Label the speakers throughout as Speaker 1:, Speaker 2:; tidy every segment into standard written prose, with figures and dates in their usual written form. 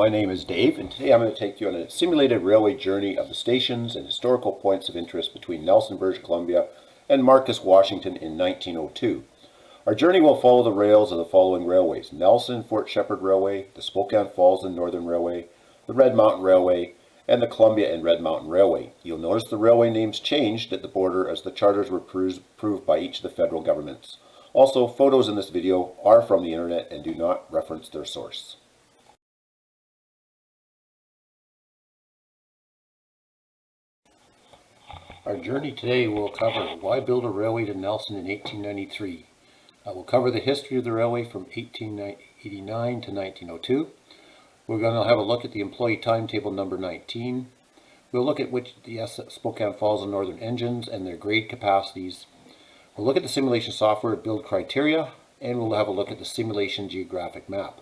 Speaker 1: My name is Dave, and today I'm going to take you on a simulated railway journey of the stations and historical points of interest between Nelson, British Columbia and Marcus, Washington in 1902. Our journey will follow the rails of the following railways: Nelson and Fort Sheppard Railway, the Spokane Falls and Northern Railway, the Red Mountain Railway, and the Columbia and Red Mountain Railway. You'll notice the railway names changed at the border as the charters were approved by each of the federal governments. Also, photos in this video are from the internet and do not reference their source. Our journey today will cover why build a railway to Nelson in 1893. We'll cover the history of the railway from 1889 to 1902. We're going to have a look at the employee timetable number 19. We'll look at the Spokane Falls and Northern engines and their grade capacities. We'll look at the simulation software build criteria, and we'll have a look at the simulation geographic map.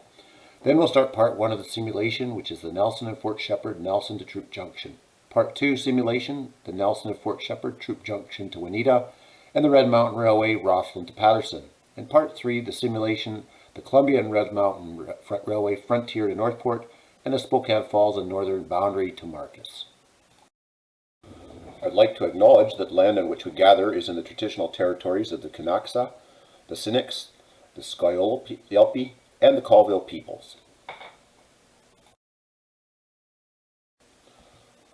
Speaker 1: Then we'll start part 1 of the simulation, which is the Nelson and Fort Sheppard, Nelson to Troop Junction. Part 2 simulation, the Nelson and Fort Sheppard, Troop Junction to Waneta, and the Red Mountain Railway, Rosslyn to Patterson. And Part 3, the simulation, the Columbia and Red Mountain Railway, Frontier to Northport, and the Spokane Falls and Northern boundary to Marcus. I'd like to acknowledge that land on which we gather is in the traditional territories of the Kanaksa, the Sinix, the Skyolpi, and the Colville peoples.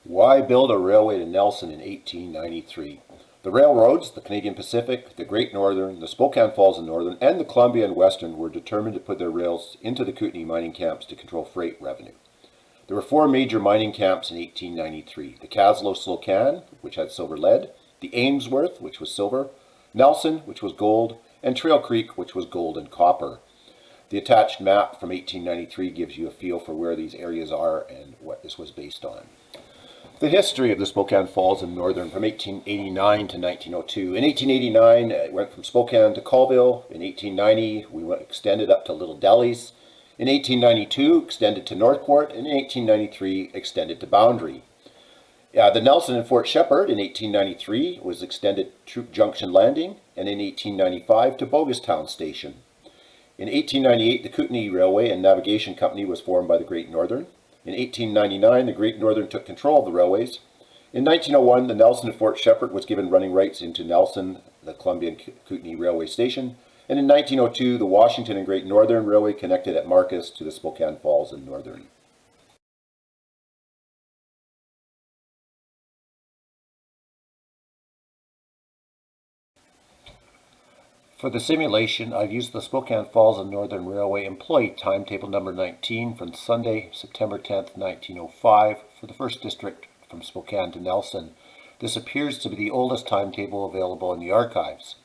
Speaker 1: Why build a railway to Nelson in 1893? The railroads, the Canadian Pacific, the Great Northern, the Spokane Falls and Northern, and the Columbia and Western were determined to put their rails into the Kootenay mining camps to control freight revenue. There were 4 major mining camps in 1893. The Caslow-Slocan, which had silver lead, the Ainsworth, which was silver, Nelson, which was gold, and Trail Creek, which was gold and copper. The attached map from 1893 gives you a feel for where these areas are and what this was based on. The history of the Spokane Falls and Northern from 1889 to 1902. In 1889, it went from Spokane to Colville. In 1890, we extended up to Little Delhies. In 1892, extended to Northport. And in 1893, extended to Boundary. The Nelson and Fort Sheppard in 1893 was extended Troop Junction Landing, and in 1895 to Bogastown Station. In 1898, the Kootenay Railway and Navigation Company was formed by the Great Northern. In 1899, the Great Northern took control of the railways. In 1901, the Nelson and Fort Sheppard was given running rights into Nelson, the Columbia and Kootenay Railway Station. And in 1902, the Washington and Great Northern Railway connected at Marcus to the Spokane Falls and Northern. For the simulation, I've used the Spokane Falls and Northern Railway employee timetable number 19 from Sunday, September 10th, 1905 for the first district from Spokane to Nelson. This appears to be the oldest timetable available in the archives.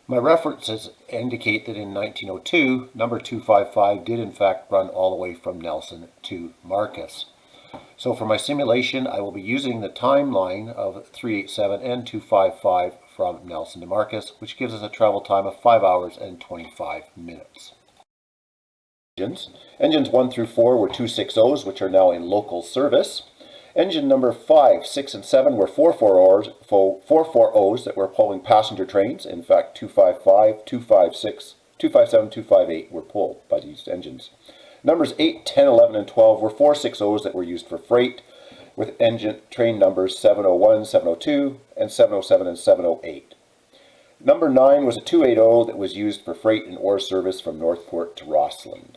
Speaker 1: My references indicate that in 1902, number 255 did in fact run all the way from Nelson to Marcus. So for my simulation, I will be using the timeline of 387 and 255 from Nelson to Marcus, which gives us a travel time of 5 hours and 25 minutes. Engines 1 through 4 were 260s, which are now in local service. Engine number 5, 6, and 7 were 440s that were pulling passenger trains. In fact, 255, 256, 257, 258 were pulled by these engines. Numbers 8, 10, 11, and 12 were 460s that were used for freight, with engine train numbers 701, 702, and 707 and 708. Number 9 was a 280 that was used for freight and ore service from Northport to Rosslyn.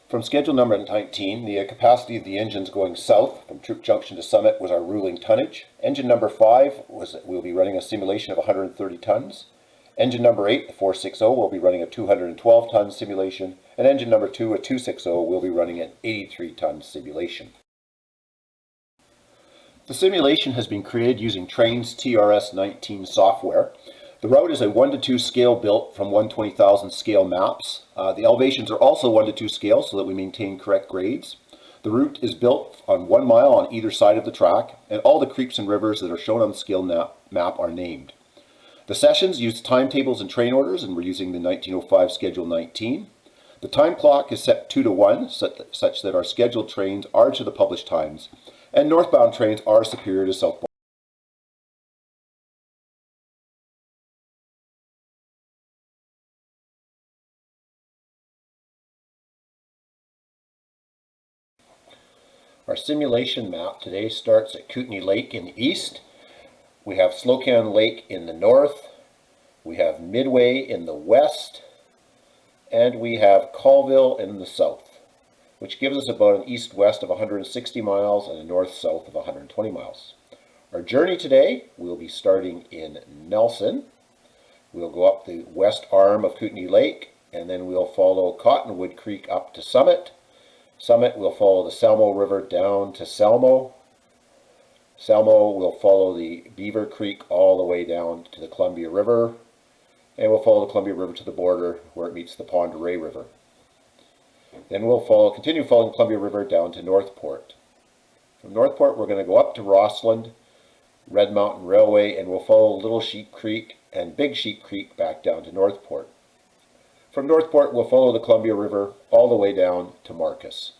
Speaker 1: From schedule number 19, the capacity of the engines going south from Troop Junction to Summit was our ruling tonnage. Engine number 5 we'll be running a simulation of 130 tons. Engine number 8, the 460, will be running a 212-ton simulation, and engine number 2, a 260, will be running an 83-ton simulation. The simulation has been created using Trainz TRS-19 software. The route is a 1:2 scale built from 1/20,000 scale maps. The elevations are also 1:2 scale so that we maintain correct grades. The route is built on 1 mile on either side of the track, and all the creeks and rivers that are shown on the scale map are named. The sessions use timetables and train orders, and we're using the 1905 Schedule 19. The time clock is set 2 to 1, such that our scheduled trains are to the published times, and northbound trains are superior to southbound. Our simulation map today starts at Kootenay Lake in the east. We have Spokane Lake in the north. We have Midway in the west. And we have Colville in the south, which gives us about an east-west of 160 miles and a north-south of 120 miles. Our journey today, we'll be starting in Nelson. We'll go up the west arm of Kootenay Lake, and then we'll follow Cottonwood Creek up to Summit. Summit, we'll follow the Selmo River down to Selmo. Selmo, we'll follow the Beaver Creek all the way down to the Columbia River. And we'll follow the Columbia River to the border where it meets the Pend Oreille River. Then we'll continue following the Columbia River down to Northport. From Northport, we're going to go up to Rossland, Red Mountain Railway, and we'll follow Little Sheep Creek and Big Sheep Creek back down to Northport. From Northport, we'll follow the Columbia River all the way down to Marcus.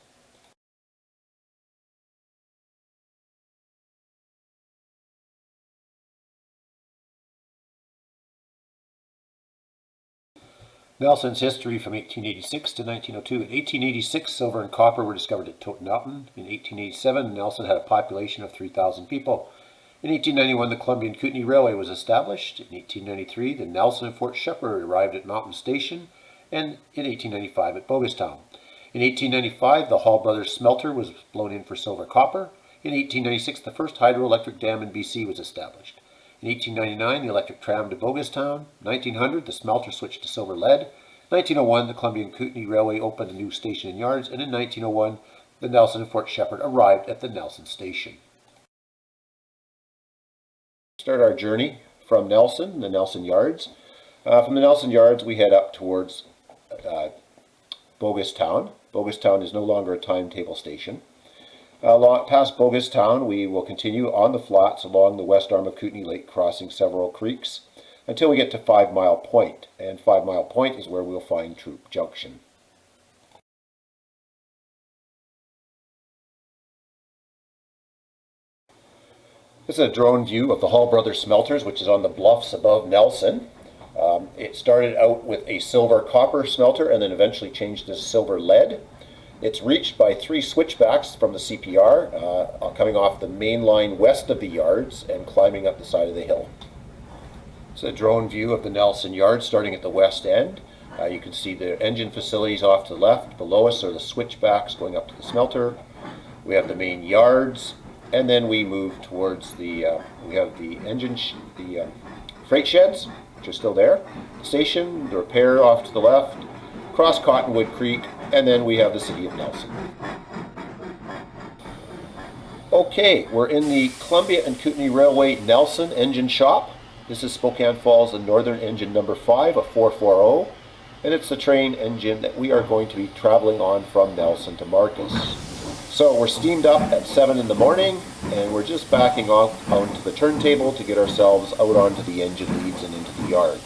Speaker 1: Nelson's history from 1886 to 1902. In 1886, silver and copper were discovered at Toten Mountain. In 1887, Nelson had a population of 3,000 people. In 1891, the Columbia and Kootenay Railway was established. In 1893, the Nelson and Fort Sheppard arrived at Mountain Station, and in 1895 at Bogastown. In 1895, the Hall Brothers smelter was blown in for silver copper. In 1896, the first hydroelectric dam in BC was established. In 1899, the electric tram to Bogastown. 1900, the smelter switched to silver lead. 1901, the Columbia and Kootenay Railway opened a new station and yards, and in 1901, the Nelson and Fort Sheppard arrived at the Nelson Station. Start our journey from Nelson, the Nelson Yards. From the Nelson Yards, we head up towards Bogastown. Bogastown is no longer a timetable station. Past Bogastown, we will continue on the flats along the west arm of Kootenay Lake, crossing several creeks, until we get to 5 Mile Point. And 5 Mile Point is where we'll find Troop Junction. This is a drone view of the Hall Brothers smelters, which is on the bluffs above Nelson. It started out with a silver copper smelter and then eventually changed to silver lead. It's reached by 3 switchbacks from the CPR, coming off the main line west of the yards and climbing up the side of the hill. It's a drone view of the Nelson Yard starting at the west end. You can see the engine facilities off to the left. Below us are the switchbacks going up to the smelter. We have the main yards, and then we move towards we have the freight sheds, which are still there, the station, the repair off to the left, cross Cottonwood Creek, and then we have the city of Nelson. Okay, we're in the Columbia and Kootenay Railway Nelson engine shop. This is Spokane Falls and Northern engine number 5, a 440, and it's the train engine that we are going to be traveling on from Nelson to Marcus. So we're steamed up at 7 in the morning, and we're just backing off onto the turntable to get ourselves out onto the engine leads and into the yard.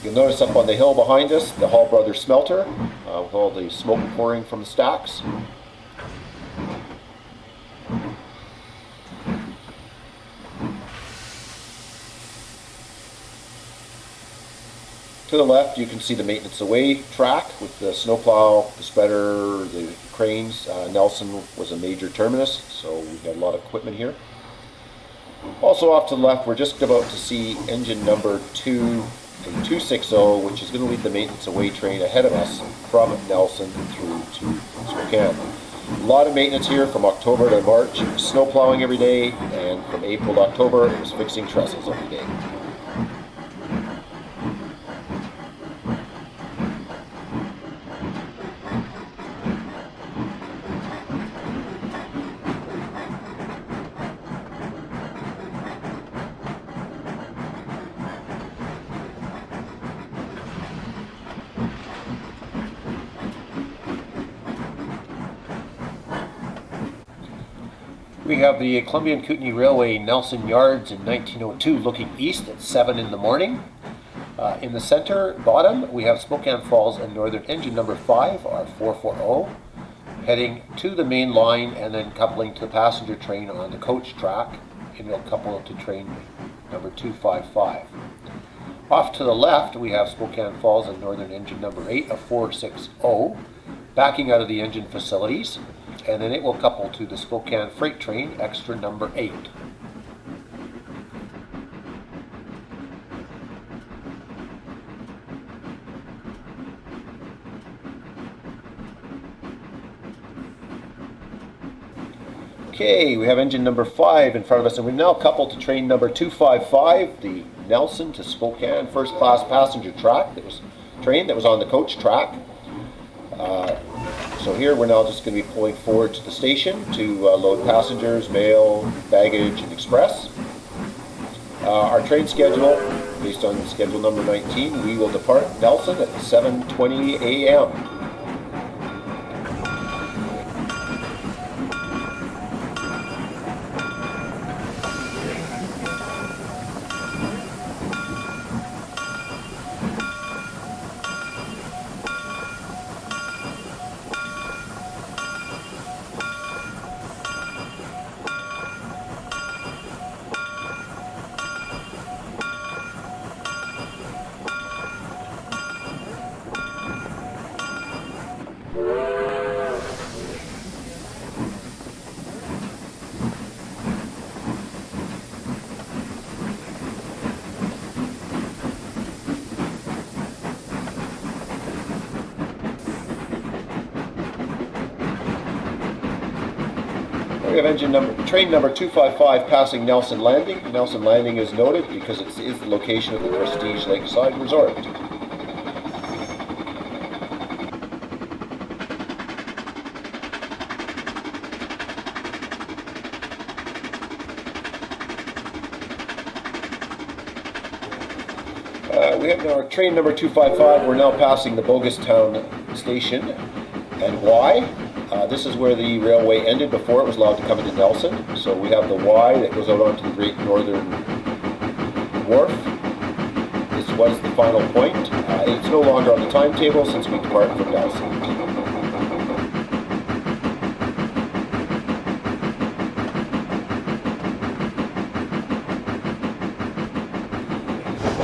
Speaker 1: You'll notice up on the hill behind us, the Hall Brothers smelter, with all the smoke pouring from the stacks. To the left, you can see the maintenance away track with the snowplow, the spreader, the cranes. Nelson was a major terminus, so we've got a lot of equipment here. Also off to the left, we're just about to see engine number 2, the 260, which is going to lead the maintenance away train ahead of us from Nelson through to Spokane. A lot of maintenance here from October to March. It was snow plowing every day, and from April to October, it was fixing trestles every day. We have the Columbia and Kootenay Railway Nelson Yards in 1902 looking east at 7 in the morning. In the center bottom, we have Spokane Falls and Northern engine number 5, our 440, heading to the main line and then coupling to the passenger train on the coach track, and we'll couple to train number 255. Off to the left, we have Spokane Falls and Northern engine number 8, a 460, backing out of the engine facilities. and then it will couple to the Spokane freight train, extra number 8. Okay, we have engine number 5 in front of us, and we're now coupled to train number 255, the Nelson to Spokane first class passenger train that was on the coach track. So here we're now just going to be pulling forward to the station to load passengers, mail, baggage, and express. Our train schedule, based on schedule number 19, we will depart Nelson at 7:20 a.m. We have train number 255 passing Nelson Landing. Nelson Landing is noted because it is the location of the Prestige Lakeside Resort. We have our train number 255. We're now passing the Bogastown station. And why? This is where the railway ended before it was allowed to come into Nelson. So we have the Y that goes out onto the Great Northern Wharf. This was the final point. It's no longer on the timetable since we depart from Nelson.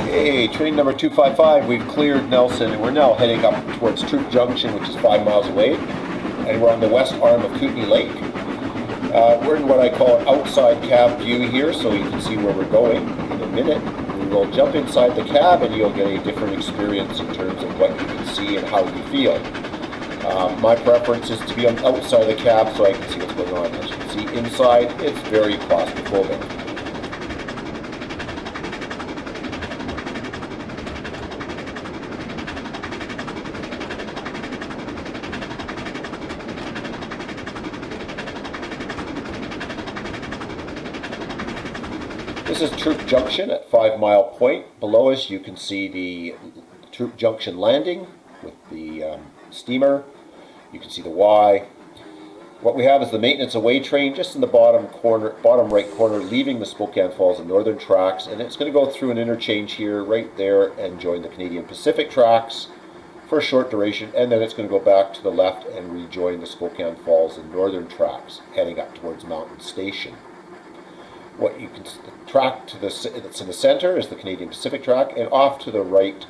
Speaker 1: Okay, train number 255, we've cleared Nelson and we're now heading up towards Troop Junction, which is 5 miles away. And we're on the west arm of Kootenay Lake. We're in what I call an outside cab view here, so you can see where we're going. In a minute, we will jump inside the cab and you'll get a different experience in terms of what you can see and how you feel. My preference is to be on the outside of the cab so I can see what's going on. As you can see inside, it's very claustrophobic. This is Troop Junction at 5 Mile Point. Below us you can see the Troop Junction landing with the steamer. You can see the Y. What we have is the maintenance away train just in the bottom right corner, leaving the Spokane Falls and Northern tracks, and it's going to go through an interchange here, right there, and join the Canadian Pacific tracks for a short duration, and then it's going to go back to the left and rejoin the Spokane Falls and Northern tracks, heading up towards Mountain Station. What you can the track that's in the center is the Canadian Pacific track, and off to the right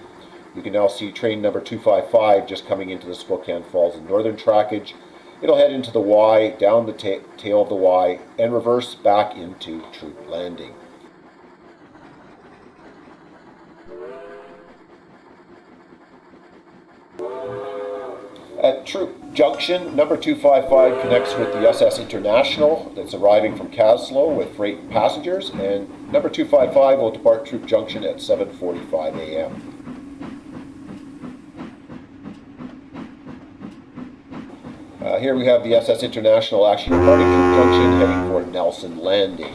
Speaker 1: you can now see train number 255 just coming into the Spokane Falls and Northern trackage. It'll head into the Y, down the tail of the Y, and reverse back into Troop Landing. At Troop Junction, number 255 connects with the SS International that's arriving from Caslow with freight passengers, and number 255 will depart Troop Junction at 7:45 a.m. Here we have the SS International actually departing Troop Junction, heading for Nelson Landing.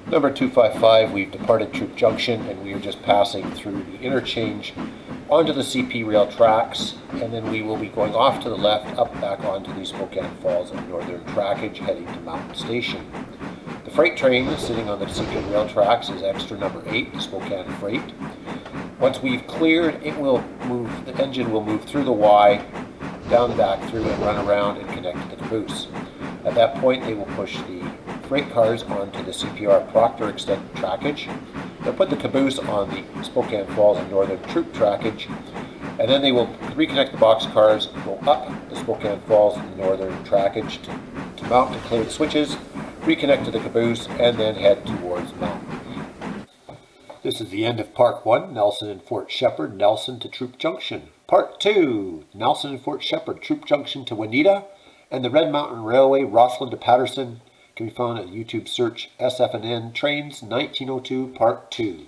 Speaker 1: Number 255, we've departed Troop Junction and we are just passing through the interchange onto the CP rail tracks, and then we will be going off to the left, up back onto the Spokane Falls and Northern trackage, heading to Mountain Station. The freight train sitting on the CP rail tracks is extra number 8, the Spokane Freight. Once we've cleared, the engine will move through the Y, down back through and run around and connect to the caboose. At that point, they will push the freight cars onto the CPR Proctor extended trackage. They'll put the caboose on the Spokane Falls and Northern troop trackage, and then they will reconnect the box cars, go up the Spokane Falls and Northern trackage to mount and clear the switches, reconnect to the caboose, and then head towards Mountain. This is the end of Part 1, Nelson and Fort Sheppard, Nelson to Troop Junction. Part 2, Nelson and Fort Sheppard, Troop Junction to Waneta, and the Red Mountain Railway, Rosslyn to Patterson, can be found at YouTube search SF&N Trainz 1902 Part 2.